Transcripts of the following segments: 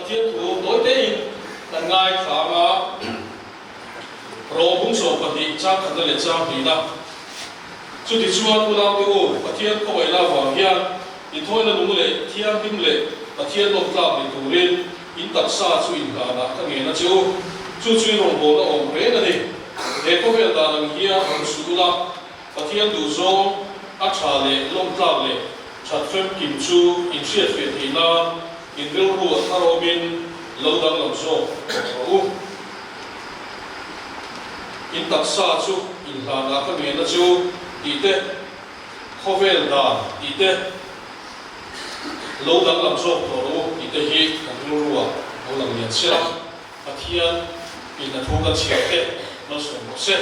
thiên thủ đối tế tận ngay khả ngã rồi cũng số phần thị trang khẩn lệ trang thì đó chú thị chuan u lao tiêu thiên không phải là vàng hiền thì thôi là đúng lệ thiên kim lệ thiên lộc lạc để thủ lên in tập xa chú in là các nghề nó chú chuyên hồng bồ nó ổn thế này để có việc là làm hiền làm sưu la thiên đủ zong ắt trả lệ lông lạc lệ chặt phim kim chu in chiết việt thì na in rêu ruột tharo bin lâu đằng làm zong in tập xa chú in là các nghề nó chú ý tế khó về là ý tế lâu đằng làm zong rồi ý tế hi in rêu ruột lâu đằng nhiệt xe thiên in là thu gần chiết tế nó sống một xe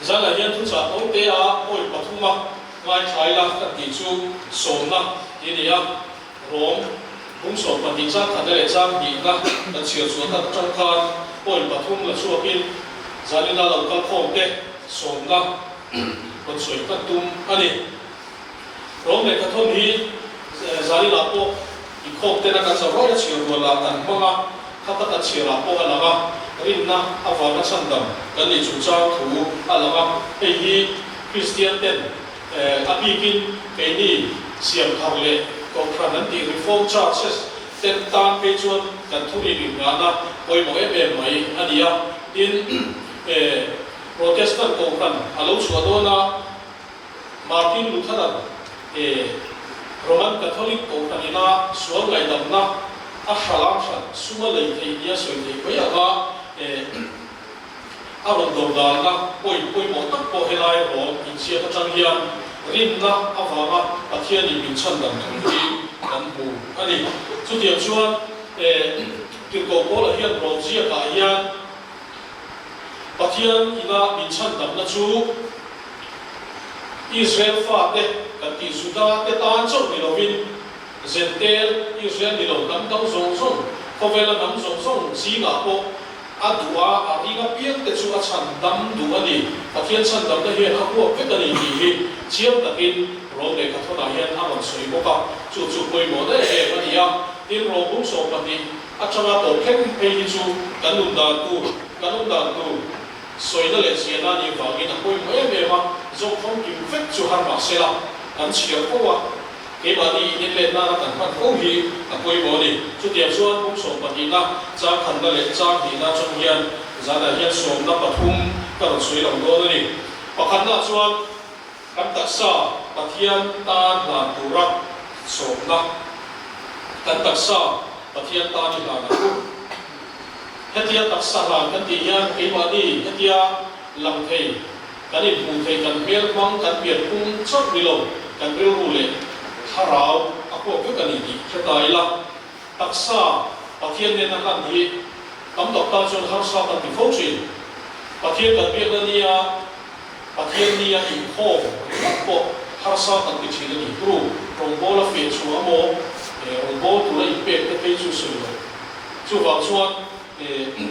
rằng là hiện thu trả tối tế à ôi bà thu mà ngay trái là các tỷ chú sống na thì đi à rong cũng sống và tình trạng thành ra trang bị na là chiều xuống các trong khan ôi bà thu là chua pin ra nên là lâu các khom tế sống na còn soi các tum anh đi rong này các thôn hi ra nên là po khom tế là các sao rồi chiều rồi là thành mong à các tất chiều là po là mà rin na avana sandam kan ni chu chang thu alama ei hi Christian ten abikin ke ni siam tharle ko khran ti reform churches ten tan pe chuan kan thuri ri na koi mo em mai adia in protestant ko kan alo chuadona Martin Luther Roman Catholic ko kanina sual lai dam na a shalam shan suma lei thei dia soi thei ko ya ga a rong dong da na poi mo tak po helai ro in sia ta chang hian rin na awanga pathian in min chan dam thung hi kan hu ani chu tiam chuan kin ko ko la hian ro zia ka hian pathian ina min chan dam na chu Israel fa te kan ti suda te tan chok ni lovin zentel Israel ni lo kam dang zong zong ko vela nam zong zong si nga po adua aringa piang te chu a chan dam du ani pathian chan dam na hian a huak vek ani hi chiam takin ro le ka thona hian a man soi bo ka chu poi mo de he ani ya tin ro bung so pati a changa to khem pe hi chu kanun dan tu soi na le sia na ni wangin a poi mo e ma zo khom kim vek chu har ma sela kan chiam ko wa ke ba ni in le na kan pat ko hi a poi mo ni chu tiam chuan bung so pati na cha khan na le cha hi na chong hian zana hian som na pathum ka ro soi lam do ni pakhan na chuan kan ta sa pathian ta na tura som na kan ta sa pathian ta ni la na ku hetia tak sa la kan ti hian ke ba ni hetia lam thei kan ni bu thei kan mel mang kan piat kum chok ni lo kan ril ru le harau ako ko kan ni hetai la tak sa pathian ne na kan hi tam dok ta chon har sa kan ti fo chin pathian kan piat na nia pathian nia in kho ko har sa kan ti chin ni tru rong bola fe chu amo rong bo tu la ipe te pe chu su lo chu wa chuan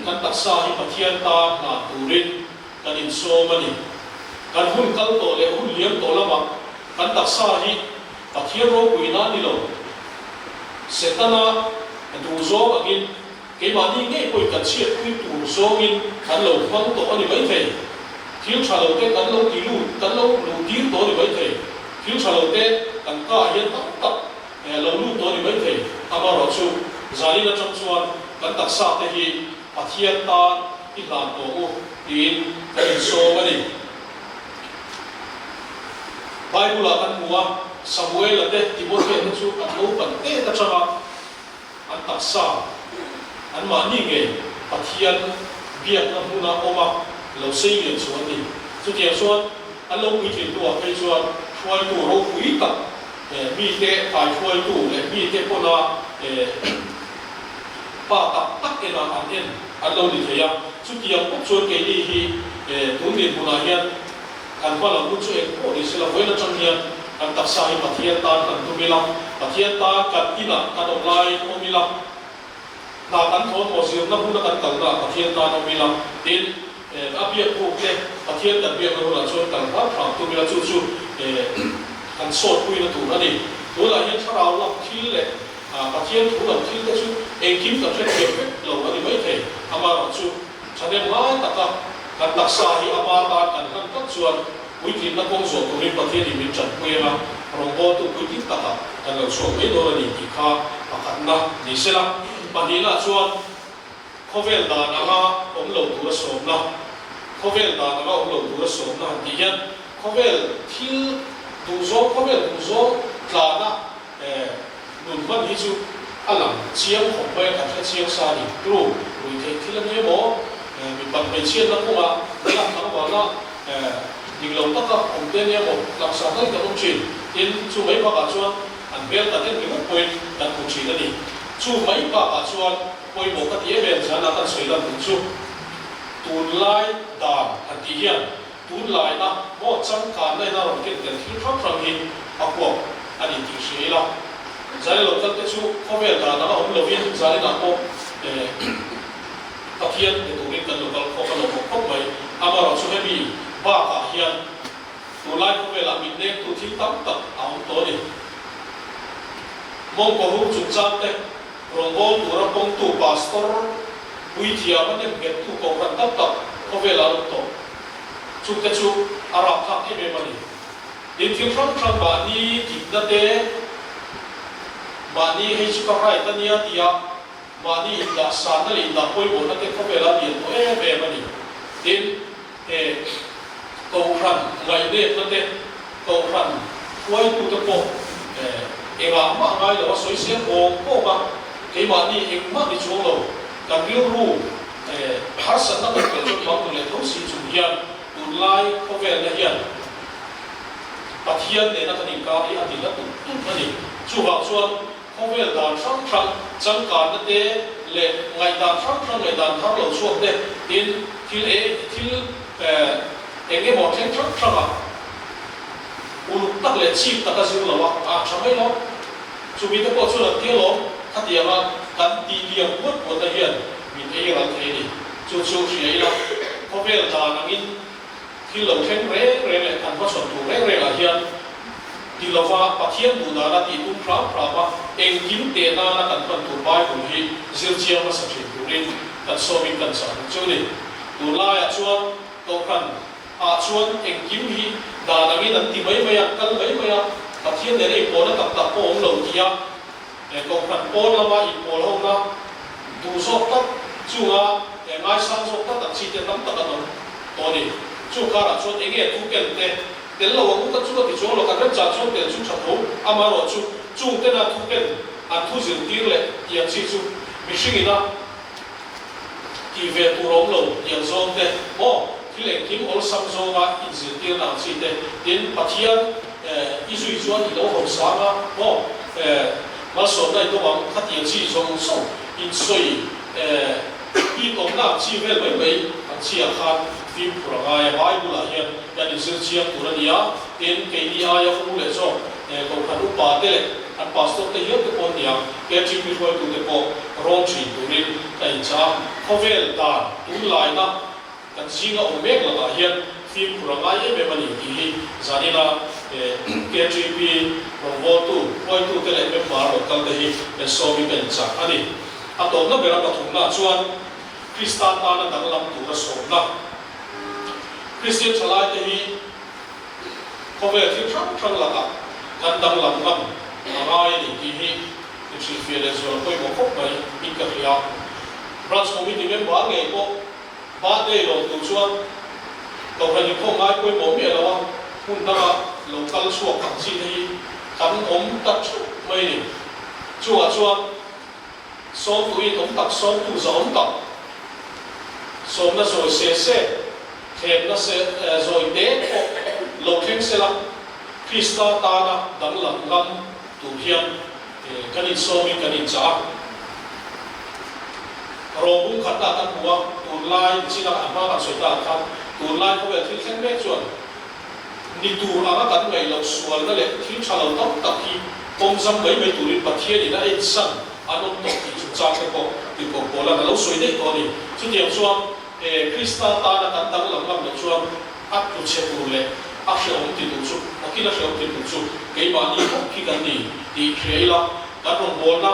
kan tak sa hi pathian ta na turin kan in so mani kan hun kal to le hun liam to lama kan tak sa hi pathian ro kuina ni lo setana du zo agin ke ma ni nge koi kan chiat kui tu zo in kan lo phang to ani mai thei thil chalo te kan lo ti lu ti to ni mai thei thil chalo te kan ka hian tak lo lu to ni mai thei ama ro chu zali na chang chuan kan tak sa te hi pathian ta i lan to u in kan so mani Bible kan mua Samuel ate Timothy na chu at lo pan te ta changa an tak sa an ma ni nge pathian biak na huna oma lo sei nge chuan ni chu tiang chuan an lo ui thin tua pe chuan thuai tu ro ui tak mi te ai thuai tu le mi te pona pa tak ena an lo ni theya chu tiang ko chuan ke ni hi tun ni huna hian kan pa lam chu ek ko ni sila voina chang hian kan tak sa hi pathian ta kan tu mila pathian ta kan ina kan online ko mila na kan thon mo sil na huna kan kal na pathian ta no mila tin abia ko ke pathian kan bia no la chuan kan pa thang tu mila chu kan sot kui na tu ani tu la hian tharau lam thil le pathian thu lam thil te chu em kim kan thret ke lo ani mai the ama ro chu chane mai taka kan taksa hi ama ta kan kan tak chuan puitin na kong zo ko rin pathian in chan puela rongbo tu puitin taka kan lo so mai do ni ki kha pakat na ni sela panina chuan khovel da na om lo tu so na khovel da na om lo tu so na ti hian khovel thil tu zo khovel tu zo tla na nun man hi chu alam chiang khom mai kan thla chiang sa ni tru ui the thil nge mo mi pan mai chian na kuma la na wa na ding lo ta ka om te ne mo la sa na ka om chin in chu mai ba ka chuan an bel ta ten ki point kan ku chin ani chu mai ba ka chuan poi mo ka tie ben sa na kan soi la chu tun lai da an ti hian tun lai na mo chang ka nai na ron ken ten thil thang thang hi akwa ani ti shi la zari lo kan te chu khovel da na om lo vin zari na ko pathian de tu rin kan lo kal ko lo ko mai ama ro chu hemi ba ka hian tu lai khovel a min ne tu thil tam tak aung to ni mong ko hu chu chang te rongbo tu ra pong tu pastor ui thia man ne get tu ko ran tak tak khovel a to chu te chu arab thak ki me mani in thil thang ba ni ki da te mani hei chu ka rai tania tia mani da san na le da poi bo na te khopela ni to be mani tin ko ran ngai de na te ko ran khoi tu te po nga ma ngai lo soi sia ko ba ke mani eng ma ni chu lo ka bil ru har san na ka chu ma ko le tho si chu hian un lai khovel na hian pathian ne na ka ni ka i ati la tu mani chu wa chuan khovel dan thang chang ka na te le ngai dan thang ngai dan thar lo chuak te in thil enge mo theng thang a ulu tak le chip ta ka zin lo wa a chamai lo chu mi te ko chu la ti lo khatia ma kan ti liam mut mo ta hian min e ran the ni chu hriai la khovel dan angin thil lo theng re le kan va son tu re la hian di lova pathian bu da na ti tum pra ma eng kim te na kan pan tu bai bu hi zil chiang ma sa thrin tu rin kan so min kan sa chu ni tu la ya chuan to kan a chuan eng kim hi da na mi nan ti mai mai kal mai mai pathian ne nei po na tak po om lo tia e ko kan po na ma i po lo na tu so ta chu a e mai sang so ta chi te tam ta ka no to ni chu ka ra chuan enge tu ken te tel lo wa ku chu ti chu lo ka ren cha chu tel chu cha tho ama ro chu te na thu ken a thu zin tir le ya chi chu mi sing ina ki ve tu rom lo ya zon te o ki le kim ol sam zo ga in zin tir na chi te tin pathian i zui chuan i lo ho sa ma o ma so dai to wang kha ti chi zong so in soi i tom na chi vel mai an chi a khan phim pura ya bible a hian ya ni sir chiang turania in kdi ya fu le so ko khanu pa te le an pastor te hian te pon dia ke chi mi hoi tu te po ron chi tu rin kai cha khovel ta tu lai na kan singa o mek la hian phim pura ye be mani ki zanina KGP ro tu hoi tu te le me pa ro kal de hi be so mi ben cha ani ato na bera ka thung na chuan Kristan ta na dang lam tu ra so na Christian chalai te hi khovel thi thang la ka kan dang lam lam ngai ni ki hi chi fi le zo koi mo khop mai in ka hia branch committee member nge ko ba de lo tu chuan to ra ni ko ngai koi mo me lawa hun da local suak ka chi hi kan om ta chu mai ni chuan so tu i tom tak so tu zon tak so na so se khem na se zoi de lo khem se la Krista ta na dang lam lam tu hian kan in so mi kan in cha ro bung khat ta kan huwa tu lai chi na ama ka soi ta khan tu lai ko be thil khen me chuan ni tu ama kan ngai lo sual na le thil chalo tak tak hi kom zam mai mai turin pathian ina in san anom to ki chu cha ke ko ti ko pola na lo soi dei to ni chu tiang chuan Krista ta na kan dang lam lam lo chuan at tu che tu le a hriam ti tu chu akila hriam ti tu chu ke ma ni ko ki kan ni ti khreila kan ron bol na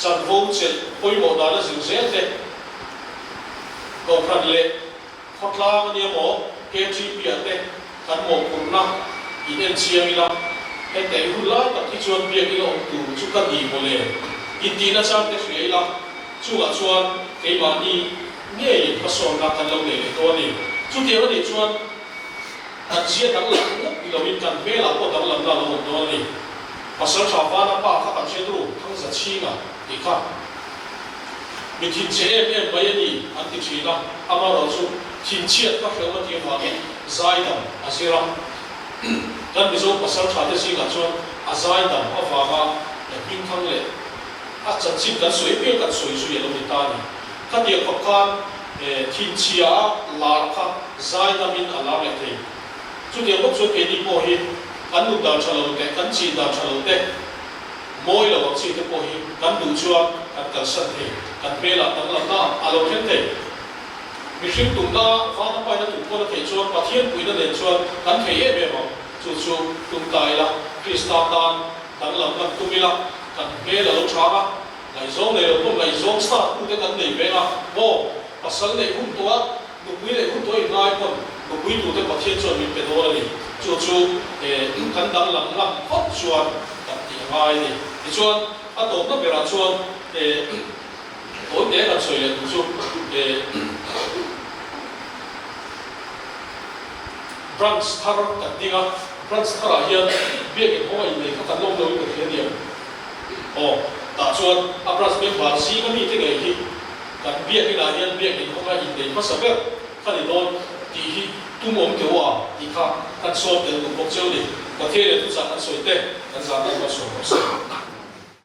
chan vô chel poi mo da la zing zel te ko phan le khotla ni mo KGP ate kan mo kurna inen chiang ila he te hulai ta ki chuan bia ila tu chu ka ni mo le itina chang te sri ila chu ga chuan ke ma ni nge yi pason na kan lo le to ni chu te ni chuan an chia dang la ni lo min kan me la ko dang lam da lo to ni pasal chawa na pa kha kan che ru thang za chi na ti kha mi thin che em mai ni an ti chi la ama ro chu thin chiat ka khel ma ti ma ni zai dam asira kan bi zo pasal cha te si ga chuan a zai dam a wa ma le ping thang le a chan chin kan soi pe kan soi su ye lo mi ta ni ka ti ko kan thin chia la kha zai dam in ala le te chu te bok chu ke ni po hi kan nu da chalo te kan chi da chalo te moi lo chi te po hi kan du chuan kan kal san he kan pe la tang la na alo khen te mi shim tum da fa na pa na tu ko na te chuan pathian pui na le chuan kan the ye be mo chu chu tum tai la krista dan tang lam kan tu mi la kan pe la lo cha ba lai zong le lo lai zong sta ku te kan nei be la mo pasal nei hum to a nu pui le hum to i ngai kon nu pui tu te pathian chuan mi pe do la ni chu chu kan dang lam lam khot chuan kan ti ngai ni ti chuan a to na bera chuan oi de kan soi le tu chu branch thar kan dinga branch thara hian biak in hoi nei ka kan lom lo ka hian dia ta chuan a branch member si na mi te ngai hi kan biak ina hian biak in hoi in nei ma saber khani don ti hi tu mom te wa ti kha kan so te lu bok cheu ni ka the le tu sa kan soi te kan za na ma so